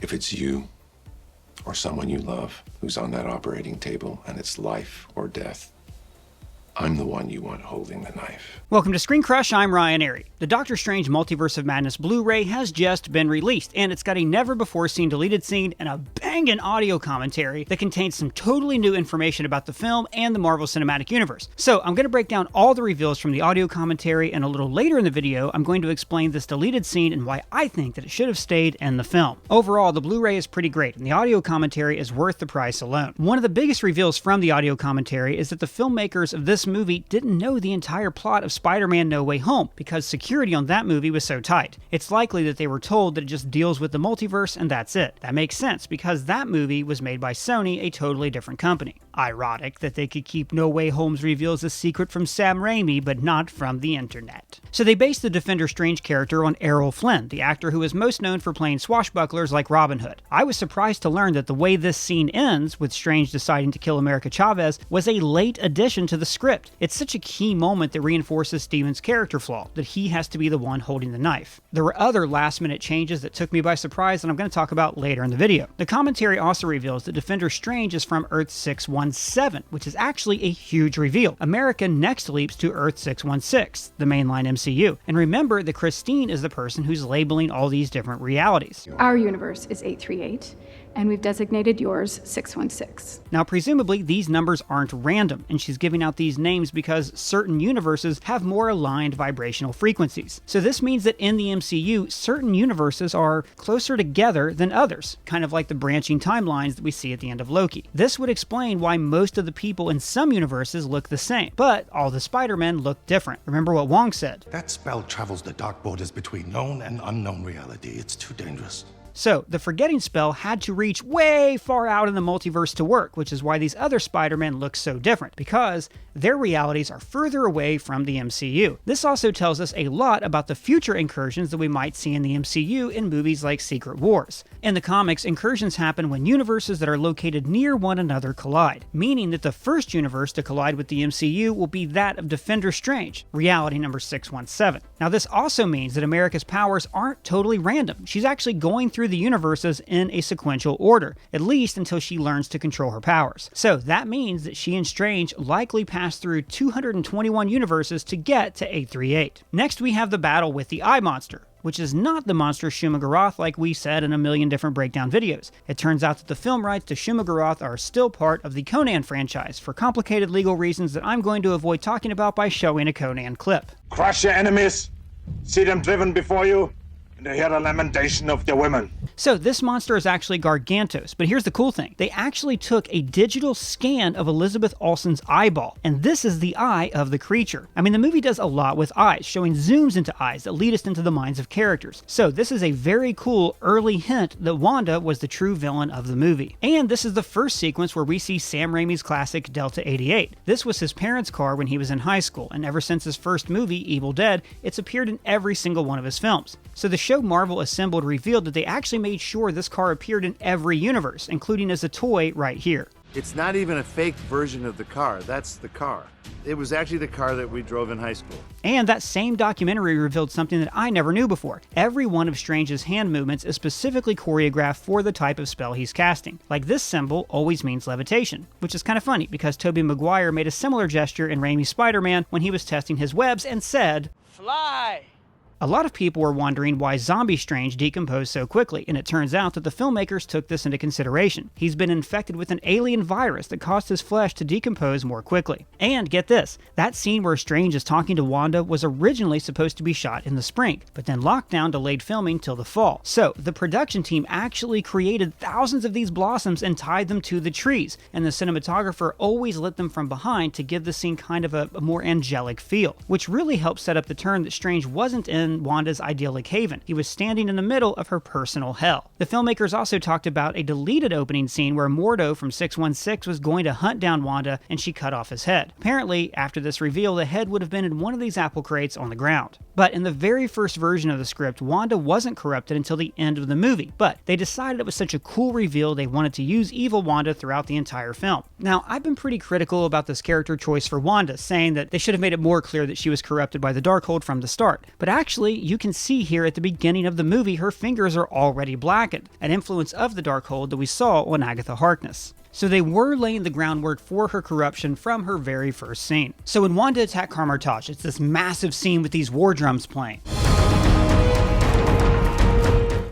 If it's you or someone you love who's on that operating table and it's life or death, I'm the one you want holding the knife. Welcome to ScreenCrush, I'm Ryan Airy. The Doctor Strange Multiverse of Madness Blu-ray has just been released, and it's got a never-before-seen deleted scene and a bangin' audio commentary that contains some totally new information about the film and the Marvel Cinematic Universe. So I'm going to break down all the reveals from the audio commentary, and a little later in the video, I'm going to explain this deleted scene and why I think that it should have stayed in the film. Overall, the Blu-ray is pretty great, and the audio commentary is worth the price alone. One of the biggest reveals from the audio commentary is that the filmmakers of this movie didn't know the entire plot of Spider-Man No Way Home because security on that movie was so tight. It's likely that they were told that it just deals with the multiverse and that's it. That makes sense because that movie was made by Sony, a totally different company. Ironic that they could keep No Way Home's reveals a secret from Sam Raimi, but not from the internet. So they based the Defender Strange character on Errol Flynn, the actor who is most known for playing swashbucklers like Robin Hood. I was surprised to learn that the way this scene ends, with Strange deciding to kill America Chavez, was a late addition to the script. It's such a key moment that reinforces Steven's character flaw, that he has to be the one holding the knife. There were other last-minute changes that took me by surprise that I'm going to talk about later in the video. The commentary also reveals that Defender Strange is from Earth 617, which is actually a huge reveal. America next leaps to Earth 616, the mainline MCU. And remember that Christine is the person who's labeling all these different realities. Our universe is 838, and we've designated yours 616. Now, presumably, these numbers aren't random, and she's giving out these names because certain universes have more aligned vibrational frequencies. So this means that in the MCU, certain universes are closer together than others, kind of like the branching timelines that we see at the end of Loki. This would explain why most of the people in some universes look the same, but all the Spider-Men look different. Remember what Wong said. That spell travels the dark borders between known and unknown reality. It's too dangerous. So, the forgetting spell had to reach way far out in the multiverse to work, which is why these other Spider-Men look so different, because their realities are further away from the MCU. This also tells us a lot about the future incursions that we might see in the MCU in movies like Secret Wars. In the comics, incursions happen when universes that are located near one another collide, meaning that the first universe to collide with the MCU will be that of Defender Strange, reality number 617. Now, this also means that America's powers aren't totally random. She's actually going through the universes in a sequential order, at least until she learns to control her powers. So that means that she and Strange likely passed through 221 universes to get to 838. Next, we have the battle with the Eye Monster, which is not the monster Shuma-Gorath like we said in a million different breakdown videos. It turns out that the film rights to Shuma-Gorath are still part of the Conan franchise for complicated legal reasons that I'm going to avoid talking about by showing a Conan clip. Crush your enemies, see them driven before you, and to hear the lamentation of their women. So this monster is actually Gargantos, but here's the cool thing. They actually took a digital scan of Elizabeth Olsen's eyeball, and this is the eye of the creature. I mean, the movie does a lot with eyes, showing zooms into eyes that lead us into the minds of characters. So this is a very cool early hint that Wanda was the true villain of the movie. And this is the first sequence where we see Sam Raimi's classic Delta 88. This was his parents' car when he was in high school, and ever since his first movie, Evil Dead, it's appeared in every single one of his films. So the show Marvel Assembled revealed that they actually made sure this car appeared in every universe, including as a toy right here. It's not even a fake version of the car, that's the car. It was actually the car that we drove in high school. And that same documentary revealed something that I never knew before. Every one of Strange's hand movements is specifically choreographed for the type of spell he's casting. Like this symbol always means levitation, which is kind of funny because Tobey Maguire made a similar gesture in Raimi's Spider-Man when he was testing his webs and said, "Fly!" A lot of people were wondering why Zombie Strange decomposed so quickly, and it turns out that the filmmakers took this into consideration. He's been infected with an alien virus that caused his flesh to decompose more quickly. And get this, that scene where Strange is talking to Wanda was originally supposed to be shot in the spring, but then lockdown delayed filming till the fall. So the production team actually created thousands of these blossoms and tied them to the trees, and the cinematographer always lit them from behind to give the scene kind of a more angelic feel, which really helped set up the turn that Strange wasn't in Wanda's idyllic haven. He was standing in the middle of her personal hell. The filmmakers also talked about a deleted opening scene where Mordo from 616 was going to hunt down Wanda and she cut off his head. Apparently, after this reveal, the head would have been in one of these apple crates on the ground. But in the very first version of the script, Wanda wasn't corrupted until the end of the movie, but they decided it was such a cool reveal they wanted to use evil Wanda throughout the entire film. Now, I've been pretty critical about this character choice for Wanda, saying that they should have made it more clear that she was corrupted by the Darkhold from the start. But actually, you can see here at the beginning of the movie her fingers are already blackened, an influence of the Darkhold that we saw on Agatha Harkness. So they were laying the groundwork for her corruption from her very first scene. So when Wanda attacked Kamar-Taj, it's this massive scene with these war drums playing.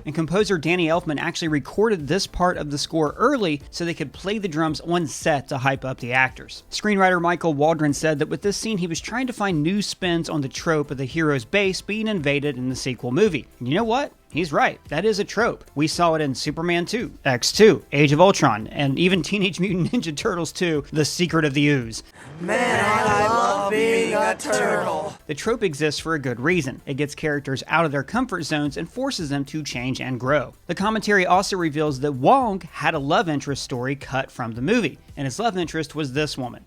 And composer Danny Elfman actually recorded this part of the score early so they could play the drums on set to hype up the actors. Screenwriter Michael Waldron said that with this scene he was trying to find new spins on the trope of the hero's base being invaded in the sequel movie. And you know what? He's right. That is a trope. We saw it in Superman 2, X2, Age of Ultron, and even Teenage Mutant Ninja Turtles 2, The Secret of the Ooze. Man, I love being a turtle. The trope exists for a good reason. It gets characters out of their comfort zones and forces them to change and grow. The commentary also reveals that Wong had a love interest story cut from the movie, and his love interest was this woman.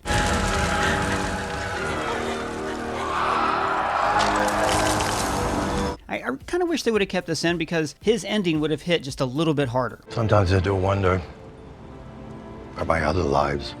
I kind of wish they would have kept this in because his ending would have hit just a little bit harder. Sometimes I do wonder about my other lives.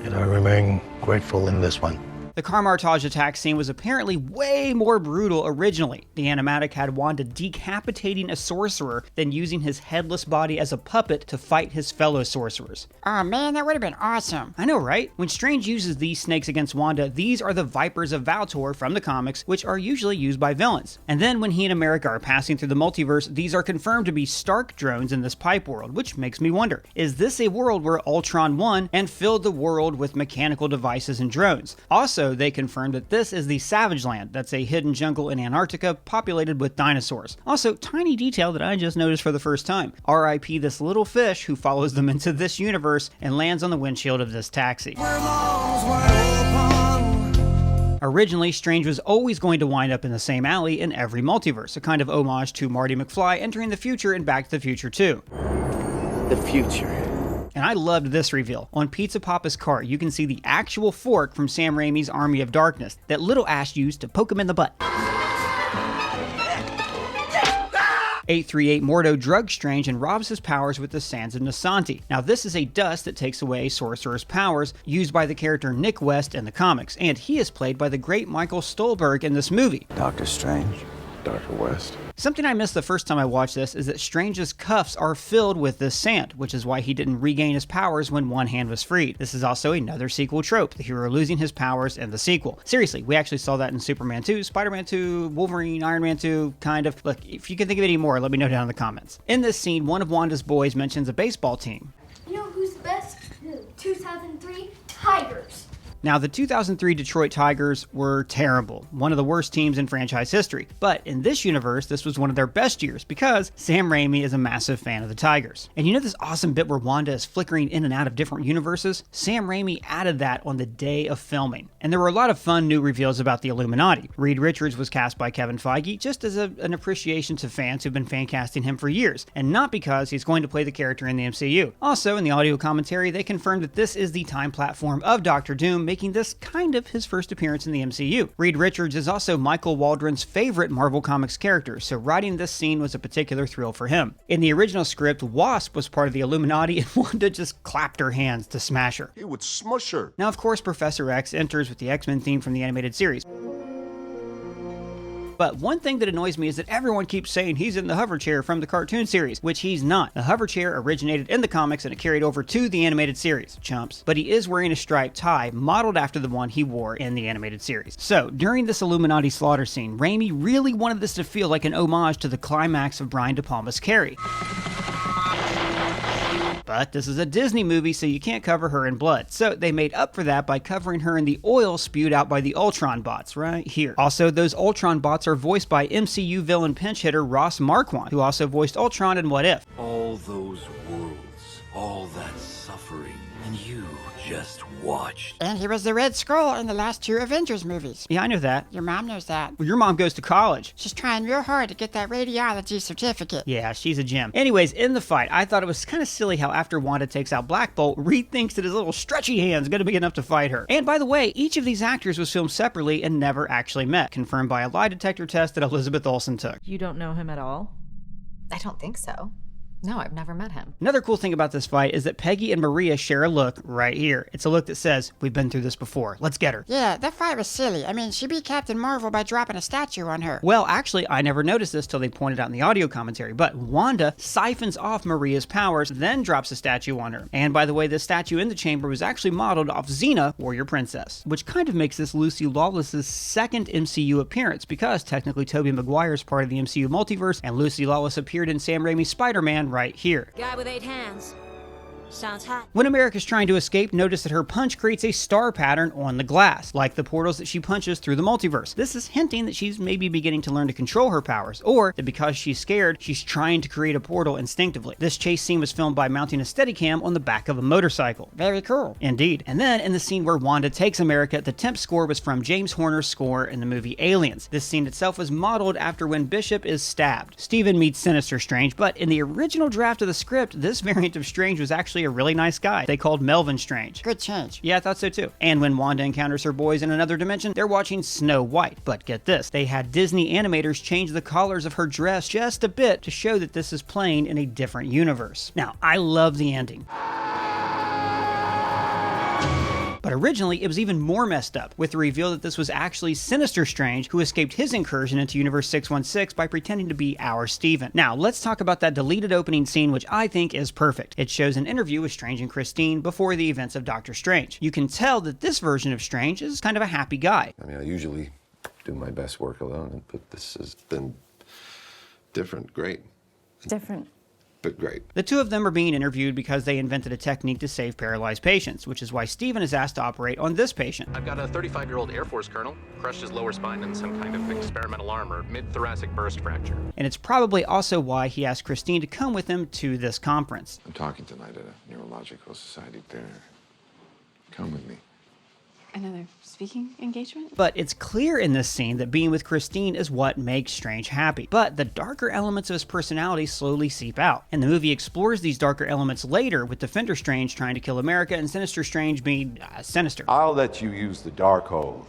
And I remain grateful in this one. The Kamar-Taj attack scene was apparently way more brutal originally. The animatic had Wanda decapitating a sorcerer, then using his headless body as a puppet to fight his fellow sorcerers. Oh man, that would have been awesome. I know, right? When Strange uses these snakes against Wanda, these are the Vipers of Valtor from the comics, which are usually used by villains. And then when he and America are passing through the multiverse, these are confirmed to be Stark drones in this pipe world, which makes me wonder, is this a world where Ultron won and filled the world with mechanical devices and drones? Also, they confirmed that this is the Savage Land. That's a hidden jungle in Antarctica populated with dinosaurs. Also, tiny detail that I just noticed for the first time. R.I.P. this little fish who follows them into this universe and lands on the windshield of this taxi. Originally, Strange was always going to wind up in the same alley in every multiverse, a kind of homage to Marty McFly entering the future in Back to the Future 2. The future. And I loved this reveal. On Pizza Papa's cart, you can see the actual fork from Sam Raimi's Army of Darkness that Little Ash used to poke him in the butt. 838 Mordo drugs Strange and robs his powers with the Sands of Nasanti. Now this is a dust that takes away Sorcerer's powers, used by the character Nick West in the comics, and he is played by the great Michael Stolberg in this movie. Dr. Strange. Dr. West. Something I missed the first time I watched this is that Strange's cuffs are filled with this sand, which is why he didn't regain his powers when one hand was freed. This is also another sequel trope, the hero losing his powers in the sequel. Seriously, we actually saw that in Superman 2, Spider-Man 2, Wolverine, Iron Man 2, kind of. Look, if you can think of any more, let me know down in the comments. In this scene, one of Wanda's boys mentions a baseball team. You know who's the best? The 2003 Tigers. Now, the 2003 Detroit Tigers were terrible, one of the worst teams in franchise history. But in this universe, this was one of their best years because Sam Raimi is a massive fan of the Tigers. And you know this awesome bit where Wanda is flickering in and out of different universes? Sam Raimi added that on the day of filming. And there were a lot of fun new reveals about the Illuminati. Reed Richards was cast by Kevin Feige just as an appreciation to fans who've been fan casting him for years, and not because he's going to play the character in the MCU. Also, in the audio commentary, they confirmed that this is the time platform of Doctor Doom, making this kind of his first appearance in the MCU. Reed Richards is also Michael Waldron's favorite Marvel Comics character, so writing this scene was a particular thrill for him. In the original script, Wasp was part of the Illuminati and Wanda just clapped her hands to smash her. He would smush her. Now, of course, Professor X enters with the X-Men theme from the animated series. But one thing that annoys me is that everyone keeps saying he's in the hover chair from the cartoon series, which he's not. The hover chair originated in the comics and it carried over to the animated series, chumps. But he is wearing a striped tie modeled after the one he wore in the animated series. So, during this Illuminati slaughter scene, Raimi really wanted this to feel like an homage to the climax of Brian De Palma's Carrie. But this is a Disney movie, so you can't cover her in blood. So they made up for that by covering her in the oil spewed out by the Ultron bots right here. Also, those Ultron bots are voiced by MCU villain pinch hitter Ross Marquand, who also voiced Ultron in What If. All those worlds, all that suffering, and you just watched. And he was the Red Skull in the last 2 Avengers movies. Yeah, I know that. Your mom knows that. Well, your mom goes to college. She's trying real hard to get that radiology certificate. Yeah, she's a gem. Anyways, in the fight, I thought it was kind of silly how after Wanda takes out Black Bolt, Reed thinks that his little stretchy hand's gonna be enough to fight her. And by the way, each of these actors was filmed separately and never actually met, confirmed by a lie detector test that Elizabeth Olsen took. You don't know him at all? I don't think so. No, I've never met him. Another cool thing about this fight is that Peggy and Maria share a look right here. It's a look that says, we've been through this before. Let's get her. Yeah, that fight was silly. I mean, she beat Captain Marvel by dropping a statue on her. Well, actually, I never noticed this till they pointed out in the audio commentary, but Wanda siphons off Maria's powers, then drops a statue on her. And by the way, this statue in the chamber was actually modeled off Xena, Warrior Princess, which kind of makes this Lucy Lawless's second MCU appearance, because technically Tobey Maguire is part of the MCU multiverse, and Lucy Lawless appeared in Sam Raimi's Spider-Man right here. Guy with 8 hands. Sounds hot. When America's trying to escape, notice that her punch creates a star pattern on the glass, like the portals that she punches through the multiverse. This is hinting that she's maybe beginning to learn to control her powers, or that because she's scared, she's trying to create a portal instinctively. This chase scene was filmed by mounting a Steadicam on the back of a motorcycle. Very cool. Indeed. And then in the scene where Wanda takes America, the temp score was from James Horner's score in the movie Aliens. This scene itself was modeled after when Bishop is stabbed. Stephen meets Sinister Strange, but in the original draft of the script, this variant of Strange was actually a really nice guy. They called Melvin Strange. Good change. Yeah, I thought so too. And when Wanda encounters her boys in another dimension, they're watching Snow White. But get this, they had Disney animators change the collars of her dress just a bit to show that this is playing in a different universe. Now, I love the ending. But originally, it was even more messed up, with the reveal that this was actually Sinister Strange, who escaped his incursion into Universe 616 by pretending to be our Steven. Now, let's talk about that deleted opening scene, which I think is perfect. It shows an interview with Strange and Christine before the events of Doctor Strange. You can tell that this version of Strange is kind of a happy guy. I mean, I usually do my best work alone, but this has been different. Great. Different. But great. The two of them are being interviewed because they invented a technique to save paralyzed patients, which is why Steven is asked to operate on this patient. I've got a 35-year-old Air Force colonel, crushed his lower spine in some kind of experimental armor, mid-thoracic burst fracture. And it's probably also why he asked Christine to come with him to this conference. I'm talking tonight at a neurological society dinner. Come with me. Another speaking engagement? But it's clear in this scene that being with Christine is what makes Strange happy. But the darker elements of his personality slowly seep out. And the movie explores these darker elements later, with Defender Strange trying to kill America and Sinister Strange being sinister. I'll let you use the Darkhold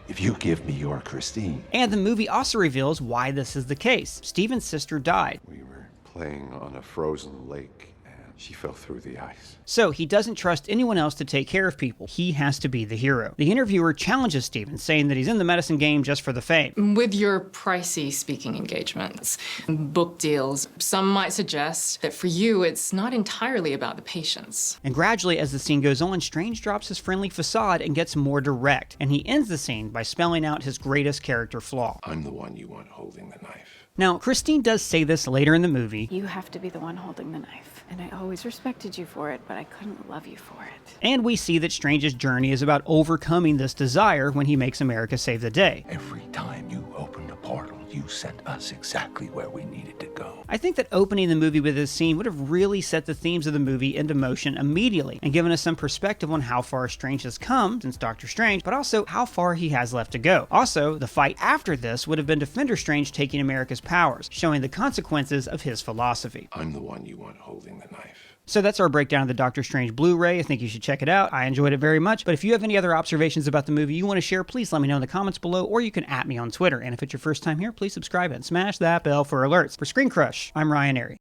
if you give me your Christine. And the movie also reveals why this is the case. Steven's sister died. We were playing on a frozen lake, and she fell through the ice. So he doesn't trust anyone else to take care of people. He has to be the hero. The interviewer challenges Steven, saying that he's in the medicine game just for the fame. With your pricey speaking engagements, book deals, some might suggest that for you, it's not entirely about the patients. And gradually, as the scene goes on, Strange drops his friendly facade and gets more direct. And he ends the scene by spelling out his greatest character flaw. I'm the one you want holding the knife. Now, Christine does say this later in the movie. You have to be the one holding the knife. And I always respected you for it, but I couldn't love you for it. And we see that Strange's journey is about overcoming this desire when he makes America save the day. Every time you opened a portal, you sent us exactly where we needed to go. I think that opening the movie with this scene would have really set the themes of the movie into motion immediately and given us some perspective on how far Strange has come since Doctor Strange, but also how far he has left to go. Also, the fight after this would have been Defender Strange taking America's powers, showing the consequences of his philosophy. I'm the one you want holding the knife. So that's our breakdown of the Doctor Strange Blu-ray. I think you should check it out. I enjoyed it very much. But if you have any other observations about the movie you want to share, please let me know in the comments below, or you can @ me on Twitter. And if it's your first time here, please subscribe and smash that bell for alerts. For ScreenCrush, I'm Ryan Airy.